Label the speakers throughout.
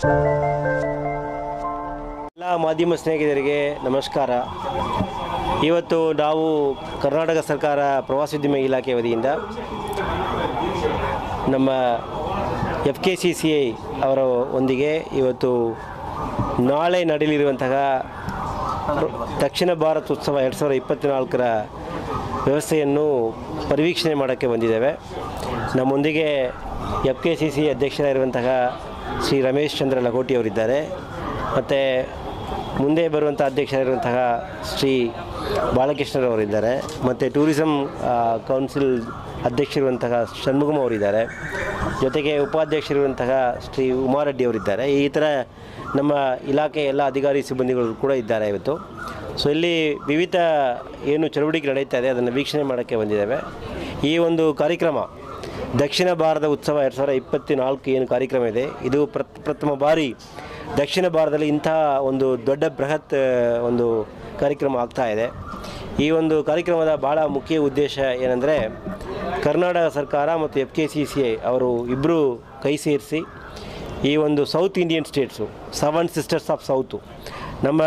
Speaker 1: ಎಲ್ಲ ಮಾಧ್ಯಮ ಸ್ನೇಹಿತರಿಗೆ ನಮಸ್ಕಾರ. ಇವತ್ತು ನಾವು ಕರ್ನಾಟಕ ಸರ್ಕಾರ ಪ್ರವಾಸೋದ್ಯಮ ಇಲಾಖೆ ವತಿಯಿಂದ ನಮ್ಮ FKCCI ಅವರ ಒಂದಿಗೆ ಇವತ್ತು ನಾಳೆ ನಡೆಯಲಿರುವಂತಹ ದಕ್ಷಿಣ ಭಾರತ ಉತ್ಸವ 2024ರ ವ್ಯವಸ್ಥೆಯನ್ನು ಪರಿವೀಕ್ಷಣೆ ಮಾಡೋಕ್ಕೆ ಬಂದಿದ್ದೇವೆ. ನಮ್ಮೊಂದಿಗೆ FKCCI ಅಧ್ಯಕ್ಷರಾಗಿರುವಂತಹ ಶ್ರೀ ರಮೇಶ್ ಚಂದ್ರ ಲಗೋಟಿ ಅವರಿದ್ದಾರೆ. ಮತ್ತು ಮುಂದೆ ಬರುವಂಥ ಅಧ್ಯಕ್ಷರಾಗಿರುವಂತಹ ಶ್ರೀ ಬಾಲಕೃಷ್ಣರವರಿದ್ದಾರೆ. ಮತ್ತು ಟೂರಿಸಂ ಕೌನ್ಸಿಲ್ ಅಧ್ಯಕ್ಷರಿರುವಂತಹ ಷಣ್ಮುಗಮ್ ಅವರಿದ್ದಾರೆ. ಜೊತೆಗೆ ಉಪಾಧ್ಯಕ್ಷರಿರುವಂತಹ ಶ್ರೀ ಉಮಾರೆಡ್ಡಿ ಅವರಿದ್ದಾರೆ. ಈ ಥರ ನಮ್ಮ ಇಲಾಖೆಯ ಎಲ್ಲ ಅಧಿಕಾರಿ ಸಿಬ್ಬಂದಿಗಳು ಕೂಡ ಇದ್ದಾರೆ ಇವತ್ತು. ಸೊ ಇಲ್ಲಿ ವಿವಿಧ ಏನು ಚಟುವಟಿಕೆ ನಡೀತಾ ಇದೆ ಅದನ್ನು ವೀಕ್ಷಣೆ ಮಾಡೋಕ್ಕೆ ಬಂದಿದ್ದೇವೆ. ಈ ಒಂದು ಕಾರ್ಯಕ್ರಮ ದಕ್ಷಿಣ ಭಾರತ ಉತ್ಸವ 2024 ಏನು ಕಾರ್ಯಕ್ರಮ ಇದೆ, ಇದು ಪ್ರಥಮ ಬಾರಿ ದಕ್ಷಿಣ ಭಾರತದಲ್ಲಿ ಇಂತಹ ಒಂದು ದೊಡ್ಡ ಬೃಹತ್ ಒಂದು ಕಾರ್ಯಕ್ರಮ ಆಗ್ತಾ ಇದೆ. ಈ ಒಂದು ಕಾರ್ಯಕ್ರಮದ ಭಾಳ ಮುಖ್ಯ ಉದ್ದೇಶ ಏನಂದರೆ, ಕರ್ನಾಟಕ ಸರ್ಕಾರ ಮತ್ತು FKCCI ಅವರು ಇಬ್ಬರು ಕೈ ಸೇರಿಸಿ ಈ ಒಂದು south Indian states 7 sisters of south, ನಮ್ಮ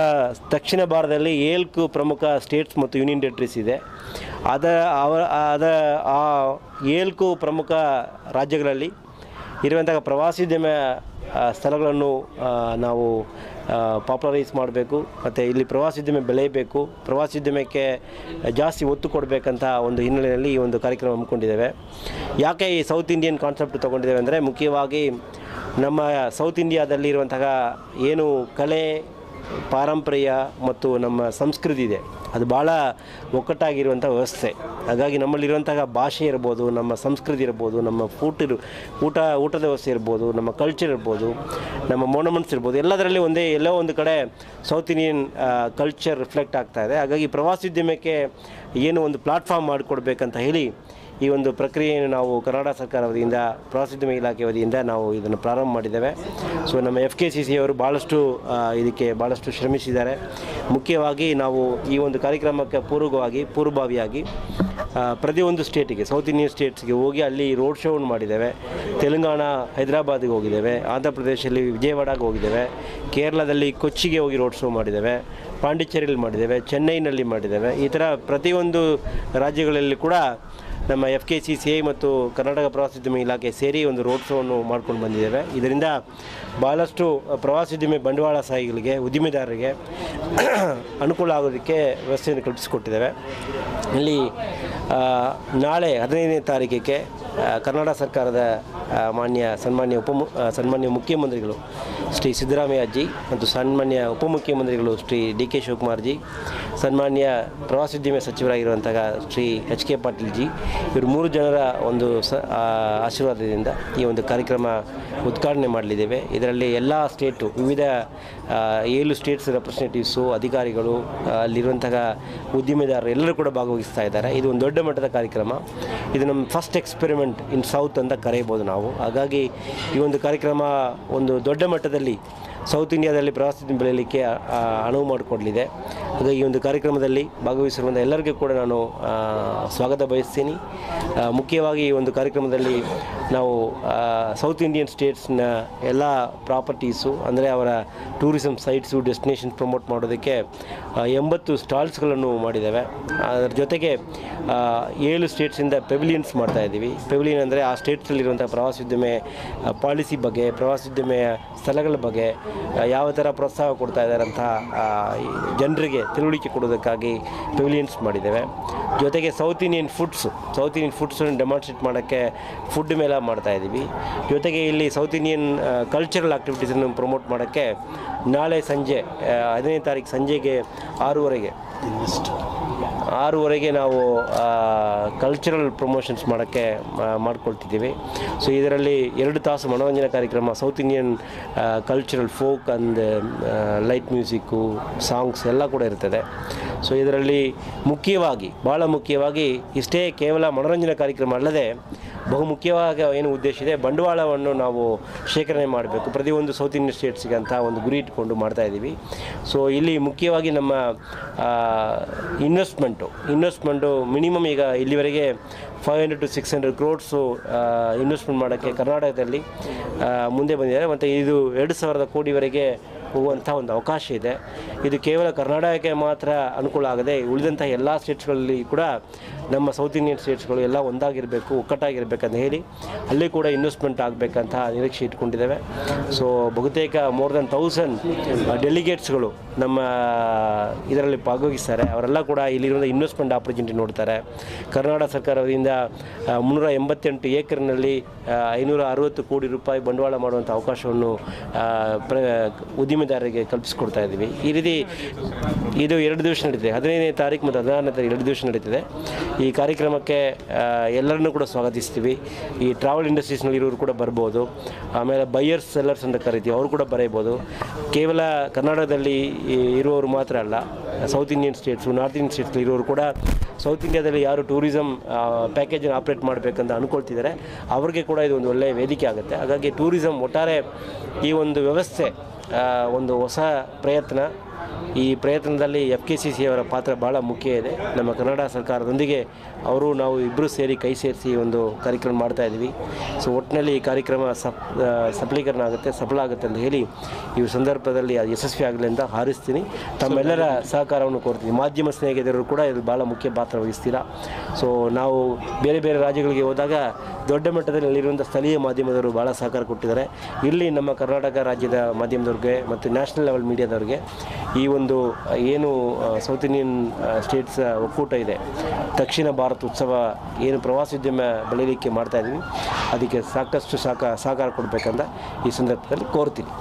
Speaker 1: ದಕ್ಷಿಣ ಭಾರತದಲ್ಲಿ 7 ಪ್ರಮುಖ ಸ್ಟೇಟ್ಸ್ ಮತ್ತು ಯೂನಿಯನ್ ಟೆರಿಟರೀಸ್ ಇದೆ. ಆ 7 ಪ್ರಮುಖ ರಾಜ್ಯಗಳಲ್ಲಿ ಇರುವಂತಹ ಪ್ರವಾಸೋದ್ಯಮ ಸ್ಥಳಗಳನ್ನು ನಾವು ಪಾಪ್ಯುಲರೈಸ್ ಮಾಡಬೇಕು ಮತ್ತು ಇಲ್ಲಿ ಪ್ರವಾಸೋದ್ಯಮ ಬೆಳೆಯಬೇಕು, ಪ್ರವಾಸೋದ್ಯಮಕ್ಕೆ ಜಾಸ್ತಿ ಒತ್ತು ಕೊಡಬೇಕಂತ ಒಂದು ಹಿನ್ನೆಲೆಯಲ್ಲಿ ಈ ಒಂದು ಕಾರ್ಯಕ್ರಮ ಹಮ್ಮಿಕೊಂಡಿದ್ದೇವೆ. ಯಾಕೆ ಈ ಸೌತ್ ಇಂಡಿಯನ್ ಕಾನ್ಸೆಪ್ಟ್ ತೊಗೊಂಡಿದ್ದೇವೆ ಅಂದರೆ, ಮುಖ್ಯವಾಗಿ ನಮ್ಮ ಸೌತ್ ಇಂಡಿಯಾದಲ್ಲಿ ಇರುವಂತಹ ಏನು ಕಲೆ, ಪಾರಂಪರ್ಯ ಮತ್ತು ನಮ್ಮ ಸಂಸ್ಕೃತಿ ಇದೆ, ಅದು ಭಾಳ ಒಕ್ಕಟ್ಟಾಗಿರುವಂಥ ವ್ಯವಸ್ಥೆ. ಹಾಗಾಗಿ ನಮ್ಮಲ್ಲಿರುವಂತಹ ಭಾಷೆ ಇರ್ಬೋದು, ನಮ್ಮ ಸಂಸ್ಕೃತಿ ಇರ್ಬೋದು, ನಮ್ಮ ಊಟದ ವ್ಯವಸ್ಥೆ ಇರ್ಬೋದು, ನಮ್ಮ ಕಲ್ಚರ್ ಇರ್ಬೋದು, ನಮ್ಮ ಮೊನಮೆಂಟ್ಸ್ ಇರ್ಬೋದು, ಎಲ್ಲದರಲ್ಲಿ ಎಲ್ಲೋ ಒಂದು ಕಡೆ ಸೌತ್ ಇಂಡಿಯನ್ ಕಲ್ಚರ್ ರಿಫ್ಲೆಕ್ಟ್ ಆಗ್ತಾ ಇದೆ. ಹಾಗಾಗಿ ಪ್ರವಾಸೋದ್ಯಮಕ್ಕೆ ಏನು ಒಂದು ಪ್ಲಾಟ್ಫಾರ್ಮ್ ಮಾಡಿಕೊಡ್ಬೇಕಂತ ಹೇಳಿ ಈ ಒಂದು ಪ್ರಕ್ರಿಯೆಯನ್ನು ನಾವು ಕರ್ನಾಟಕ ಸರ್ಕಾರ ವತಿಯಿಂದ, ಪ್ರವಾಸೋದ್ಯಮ ಇಲಾಖೆ ವತಿಯಿಂದ ನಾವು ಇದನ್ನು ಪ್ರಾರಂಭ ಮಾಡಿದ್ದೇವೆ. ಸೊ ನಮ್ಮ FKCCI ಅವರು ಇದಕ್ಕೆ ಭಾಳಷ್ಟು ಶ್ರಮಿಸಿದ್ದಾರೆ. ಮುಖ್ಯವಾಗಿ ನಾವು ಈ ಒಂದು ಕಾರ್ಯಕ್ರಮಕ್ಕೆ ಪೂರ್ವಭಾವಿಯಾಗಿ ಪ್ರತಿಯೊಂದು ಸ್ಟೇಟಿಗೆ, ಸೌತ್ ಇಂಡಿಯನ್ ಸ್ಟೇಟ್ಸ್ಗೆ ಹೋಗಿ ಅಲ್ಲಿ ರೋಡ್ ಶೋವನ್ನು ಮಾಡಿದ್ದೇವೆ. ತೆಲಂಗಾಣ ಹೈದರಾಬಾದ್ಗೆ ಹೋಗಿದ್ದೇವೆ, ಆಂಧ್ರ ಪ್ರದೇಶದಲ್ಲಿ ವಿಜಯವಾಡಗೆ ಹೋಗಿದ್ದೇವೆ, ಕೇರಳದಲ್ಲಿ ಕೊಚ್ಚಿಗೆ ಹೋಗಿ ರೋಡ್ ಶೋ ಮಾಡಿದ್ದೇವೆ, ಪಾಂಡಿಚೇರಿಯಲ್ಲಿ ಮಾಡಿದ್ದೇವೆ, ಚೆನ್ನೈನಲ್ಲಿ ಮಾಡಿದ್ದೇವೆ. ಈ ಥರ ಪ್ರತಿಯೊಂದು ರಾಜ್ಯಗಳಲ್ಲಿ ಕೂಡ ನಮ್ಮ FKCCI ಮತ್ತು ಕರ್ನಾಟಕ ಪ್ರವಾಸೋದ್ಯಮ ಇಲಾಖೆ ಸೇರಿ ಒಂದು ರೋಡ್ ಶೋವನ್ನು ಮಾಡ್ಕೊಂಡು ಬಂದಿದ್ದೇವೆ. ಇದರಿಂದ ಭಾಳಷ್ಟು ಪ್ರವಾಸೋದ್ಯಮ ಬಂಡವಾಳಶಾಹಿಗಳಿಗೆ, ಉದ್ದಿಮೆದಾರರಿಗೆ ಅನುಕೂಲ ಆಗೋದಕ್ಕೆ ವ್ಯವಸ್ಥೆಯನ್ನು ಕಲ್ಪಿಸಿಕೊಟ್ಟಿದ್ದೇವೆ. ಇಲ್ಲಿ ನಾಳೆ 15ನೇ ತಾರೀಕಿಗೆ ಕರ್ನಾಟಕ ಸರ್ಕಾರದ ಸನ್ಮಾನ್ಯ ಮುಖ್ಯಮಂತ್ರಿಗಳು ಶ್ರೀ ಸಿದ್ದರಾಮಯ್ಯ ಅಜ್ಜಿ ಮತ್ತು ಸನ್ಮಾನ್ಯ ಉಪಮುಖ್ಯಮಂತ್ರಿಗಳು ಶ್ರೀ DK ಶಿವಕುಮಾರ್ ಜಿ, ಸನ್ಮಾನ್ಯ ಪ್ರವಾಸೋದ್ಯಮ ಸಚಿವರಾಗಿರುವಂತಹ ಶ್ರೀ HK ಪಾಟೀಲ್ ಜಿ, ಇವರು 3 ಜನರ ಒಂದು ಆಶೀರ್ವಾದದಿಂದ ಈ ಒಂದು ಕಾರ್ಯಕ್ರಮ ಉದ್ಘಾಟನೆ ಮಾಡಲಿದ್ದೇವೆ. ಇದರಲ್ಲಿ ಎಲ್ಲ ಸ್ಟೇಟು, ವಿವಿಧ 7 ಸ್ಟೇಟ್ಸ್ ರೆಪ್ರೆಸೆಂಟೇಟಿವ್ಸು, ಅಧಿಕಾರಿಗಳು, ಅಲ್ಲಿರುವಂತಹ ಉದ್ದಿಮೆದಾರರು ಎಲ್ಲರೂ ಕೂಡ ಭಾಗವಹಿಸ್ತಾ ಇದ್ದಾರೆ. ಇದು ಒಂದು ದೊಡ್ಡ ಮಟ್ಟದ ಕಾರ್ಯಕ್ರಮ. ಇದು ನಮ್ಮ ಫಸ್ಟ್ ಎಕ್ಸ್ಪೆರಿಮೆಂಟ್ ಇನ್ ಸೌತ್ ಅಂತ ಕರೆಯಬಹುದು ನಾವು. ಹಾಗಾಗಿ ಈ ಒಂದು ಕಾರ್ಯಕ್ರಮ ಒಂದು ದೊಡ್ಡ ಮಟ್ಟದಲ್ಲಿ ಸೌತ್ ಇಂಡಿಯಾದಲ್ಲಿ ಪ್ರವಾಸೋದ್ಯಮ ಬೆಳೆಯಲಿಕ್ಕೆ ಅನುವು ಮಾಡಿಕೊಡಲಿದೆ. ಹಾಗಾಗಿ ಈ ಒಂದು ಕಾರ್ಯಕ್ರಮದಲ್ಲಿ ಭಾಗವಹಿಸಿರುವಂಥ ಎಲ್ಲರಿಗೂ ಕೂಡ ನಾನು ಸ್ವಾಗತ ಬಯಸ್ತೀನಿ. ಮುಖ್ಯವಾಗಿ ಈ ಒಂದು ಕಾರ್ಯಕ್ರಮದಲ್ಲಿ ನಾವು ಸೌತ್ ಇಂಡಿಯನ್ ಸ್ಟೇಟ್ಸ್ನ ಎಲ್ಲ ಪ್ರಾಪರ್ಟೀಸು, ಅಂದರೆ ಅವರ ಟೂರಿಸಂ ಸೈಟ್ಸು, ಡೆಸ್ಟಿನೇಷನ್ಸ್ ಪ್ರಮೋಟ್ ಮಾಡೋದಕ್ಕೆ 80 ಸ್ಟಾಲ್ಸ್ಗಳನ್ನು ಮಾಡಿದ್ದೇವೆ. ಅದರ ಜೊತೆಗೆ 7 ಸ್ಟೇಟ್ಸಿಂದ ಪೆವಿಲಿಯನ್ಸ್ ಮಾಡ್ತಾಯಿದ್ದೀವಿ. ಪೆವಿಲಿಯನ್ ಅಂದರೆ ಆ ಸ್ಟೇಟ್ಸಲ್ಲಿರುವಂಥ ಪ್ರವಾಸೋದ್ಯಮ ಪಾಲಿಸಿ ಬಗ್ಗೆ, ಪ್ರವಾಸೋದ್ಯಮ ಸ್ಥಳಗಳ ಬಗ್ಗೆ ಯಾವ ಥರ ಪ್ರೋತ್ಸಾಹ ಕೊಡ್ತಾ ಇದ್ದಾರೆ ಅಂತ ಜನರಿಗೆ ತಿಳುವಳಿಕೆ ಕೊಡೋದಕ್ಕಾಗಿ ಪೆವಿಲಿಯನ್ಸ್ ಮಾಡಿದ್ದೇವೆ. ಜೊತೆಗೆ ಸೌತ್ ಇಂಡಿಯನ್ ಫುಡ್ಸನ್ನು ಡೆಮಾನ್ಸ್ಟ್ರೇಟ್ ಮಾಡೋಕ್ಕೆ ಫುಡ್ ಮೇಳ ಮಾಡ್ತಾಯಿದ್ದೀವಿ. ಜೊತೆಗೆ ಇಲ್ಲಿ ಸೌತ್ ಇಂಡಿಯನ್ ಕಲ್ಚರಲ್ ಆ್ಯಕ್ಟಿವಿಟೀಸನ್ನು ಪ್ರಮೋಟ್ ಮಾಡೋಕ್ಕೆ ನಾಳೆ ಸಂಜೆ 15ನೇ ತಾರೀಕು ಸಂಜೆಗೆ 6:30ಗೆ ನಾವು ಕಲ್ಚರಲ್ ಪ್ರಮೋಷನ್ಸ್ ಮಾಡೋಕ್ಕೆ ಮಾಡ್ಕೊಳ್ತಿದ್ದೀವಿ. ಸೊ ಇದರಲ್ಲಿ 2 ತಾಸು ಮನೋರಂಜನಾ ಕಾರ್ಯಕ್ರಮ, south Indian cultural folk and light music, songs ಎಲ್ಲ ಕೂಡ ಇರ್ತದೆ. ಸೊ ಇದರಲ್ಲಿ ಭಾಳ ಮುಖ್ಯವಾಗಿ ಇಷ್ಟೇ ಕೇವಲ ಮನೋರಂಜನಾ ಕಾರ್ಯಕ್ರಮ ಅಲ್ಲದೆ ಬಹುಮುಖ್ಯವಾಗಿ ಏನು ಉದ್ದೇಶ ಇದೆ, ಬಂಡವಾಳವನ್ನು ನಾವು ಶೇಖರಣೆ ಮಾಡಬೇಕು ಪ್ರತಿಯೊಂದು ಸೌತ್ ಇಂಡಿಯನ್ ಸ್ಟೇಟ್ಸ್ಗೆ ಅಂತ ಒಂದು ಗುರಿ ಇಟ್ಕೊಂಡು ಮಾಡ್ತಾಯಿದ್ದೀವಿ. ಸೊ ಇಲ್ಲಿ ಮುಖ್ಯವಾಗಿ ನಮ್ಮ ಇನ್ವೆಸ್ಟ್ಮೆಂಟು ಮಿನಿಮಮ್ ಈಗ ಇಲ್ಲಿವರೆಗೆ 500 to 600 crores ಇನ್ವೆಸ್ಟ್ಮೆಂಟ್ ಮಾಡೋಕ್ಕೆ ಕರ್ನಾಟಕದಲ್ಲಿ ಮುಂದೆ ಬಂದಿದ್ದಾರೆ. ಮತ್ತು ಇದು 2,000 ಕೋಟಿವರೆಗೆ ಹೋಗುವಂಥ ಒಂದು ಅವಕಾಶ ಇದೆ. ಇದು ಕೇವಲ ಕರ್ನಾಟಕಕ್ಕೆ ಮಾತ್ರ ಅನುಕೂಲ ಆಗದೆ ಉಳಿದಂಥ ಎಲ್ಲ ಸ್ಟೇಟ್ಸ್ಗಳಲ್ಲಿ ಕೂಡ ನಮ್ಮ ಸೌತ್ ಇಂಡಿಯನ್ ಸ್ಟೇಟ್ಸ್ಗಳು ಎಲ್ಲ ಒಂದಾಗಿರಬೇಕು, ಒಕ್ಕಟ್ಟಾಗಿರ್ಬೇಕಂತ ಹೇಳಿ ಅಲ್ಲಿ ಕೂಡ ಇನ್ವೆಸ್ಟ್ಮೆಂಟ್ ಆಗಬೇಕಂತ ನಿರೀಕ್ಷೆ ಇಟ್ಕೊಂಡಿದ್ದೇವೆ. ಸೊ ಬಹುತೇಕ ಮೋರ್ ದೆನ್ 1000 ಡೆಲಿಗೇಟ್ಸ್ಗಳು ನಮ್ಮ ಇದರಲ್ಲಿ ಭಾಗವಹಿಸ್ತಾರೆ. ಅವರೆಲ್ಲ ಕೂಡ ಇಲ್ಲಿರುವ ಇನ್ವೆಸ್ಟ್ಮೆಂಟ್ ಆಪರ್ಚುನಿಟಿ ನೋಡ್ತಾರೆ. ಕರ್ನಾಟಕ ಸರ್ಕಾರದಿಂದ 388 ಏಕರ್ನಲ್ಲಿ 560 ಕೋಟಿ ರೂಪಾಯಿ ಬಂಡವಾಳ ಮಾಡುವಂಥ ಅವಕಾಶವನ್ನು ಉದ್ಯಮಿದಾರರಿಗೆ ಕಲ್ಪಿಸಿಕೊಡ್ತಾ ಇದ್ದೀವಿ. ಈ ರೀತಿ ಇದು 2 ದಿವಸ ನಡೀತಿದೆ, 15ನೇ ತಾರೀಕು ಮತ್ತು 16ನೇ ತಾರೀಕು 2 ದಿವಸ ನಡೀತಿದೆ. ಈ ಕಾರ್ಯಕ್ರಮಕ್ಕೆ ಎಲ್ಲರನ್ನೂ ಕೂಡ ಸ್ವಾಗತಿಸ್ತೀವಿ. ಈ ಟ್ರಾವೆಲ್ ಇಂಡಸ್ಟ್ರೀಸ್ನಲ್ಲಿರೋರು ಕೂಡ ಬರ್ಬೋದು, ಆಮೇಲೆ ಬೈಯರ್ಸ್ ಸೆಲ್ಲರ್ಸ್ ಅಂತ ಕರಿತೀವಿ, ಅವರು ಕೂಡ ಬರೀಬೋದು. ಕೇವಲ ಕರ್ನಾಟಕದಲ್ಲಿ ಇರುವವರು ಮಾತ್ರ ಅಲ್ಲ, south Indian states, north Indian States ಇರೋರು ಕೂಡ ಸೌತ್ ಇಂಡಿಯಾದಲ್ಲಿ ಯಾರು ಟೂರಿಸಮ್ ಪ್ಯಾಕೇಜನ್ನು ಆಪ್ರೇಟ್ ಮಾಡಬೇಕಂತ ಅಂದ್ಕೊಳ್ತಿದ್ದಾರೆ ಅವ್ರಿಗೆ ಕೂಡ ಇದು ಒಂದು ಒಳ್ಳೆಯ ವೇದಿಕೆ ಆಗುತ್ತೆ. ಹಾಗಾಗಿ ಟೂರಿಸಮ್ ಒಟ್ಟಾರೆ ಈ ಒಂದು ವ್ಯವಸ್ಥೆ ಒಂದು ಹೊಸ ಪ್ರಯತ್ನ. ಈ ಪ್ರಯತ್ನದಲ್ಲಿ FKCC ಅವರ ಪಾತ್ರ ಭಾಳ ಮುಖ್ಯ ಇದೆ. ನಮ್ಮ ಕರ್ನಾಟಕ ಸರ್ಕಾರದೊಂದಿಗೆ ಅವರು ನಾವು ಇಬ್ಬರು ಸೇರಿ ಕೈ ಸೇರಿಸಿ ಒಂದು ಕಾರ್ಯಕ್ರಮ ಮಾಡ್ತಾ ಇದ್ದೀವಿ. ಸೊ ಒಟ್ಟಿನಲ್ಲಿ ಈ ಕಾರ್ಯಕ್ರಮ ಸಫಲೀಕರಣ ಆಗುತ್ತೆ, ಸಫಲ ಆಗುತ್ತೆ ಅಂತ ಹೇಳಿ ಈ ಸಂದರ್ಭದಲ್ಲಿ ಅದು ಯಶಸ್ವಿ ಆಗಲಿ ಅಂತ ಹಾರೈಸ್ತೀನಿ. ತಮ್ಮೆಲ್ಲರ ಸಹಕಾರವನ್ನು ಕೋರ್ತೀನಿ. ಮಾಧ್ಯಮ ಸ್ನೇಹಿತರು ಕೂಡ ಇದು ಭಾಳ ಮುಖ್ಯ ಪಾತ್ರ ವಹಿಸ್ತೀರಾ. ಸೊ ನಾವು ಬೇರೆ ಬೇರೆ ರಾಜ್ಯಗಳಿಗೆ ಹೋದಾಗ ದೊಡ್ಡ ಮಟ್ಟದಲ್ಲಿ ಅಲ್ಲಿರುವಂಥ ಸ್ಥಳೀಯ ಮಾಧ್ಯಮದವರು ಭಾಳ ಸಹಕಾರ ಕೊಟ್ಟಿದ್ದಾರೆ. ಇಲ್ಲಿ ನಮ್ಮ ಕರ್ನಾಟಕ ರಾಜ್ಯದ ಮಾಧ್ಯಮದವ್ರಿಗೆ ಮತ್ತು ನ್ಯಾಷನಲ್ ಲೆವೆಲ್ ಮೀಡಿಯಾದವ್ರಿಗೆ ಈ ಒಂದು ಏನು ಸೌತ್ ಇಂಡಿಯನ್ ಸ್ಟೇಟ್ಸ್ ಒಕ್ಕೂಟ ಇದೆ, ದಕ್ಷಿಣ ಭಾರತ ಉತ್ಸವ ಏನು ಪ್ರವಾಸೋದ್ಯಮ ಬೆಳೀಲಿಕ್ಕೆ ಮಾಡ್ತಾಯಿದ್ದೀವಿ, ಅದಕ್ಕೆ ಸಾಕಷ್ಟು ಸಹಕಾರ ಕೊಡಬೇಕಂತ ಈ ಸಂದರ್ಭದಲ್ಲಿ ಕೋರ್ತೀನಿ.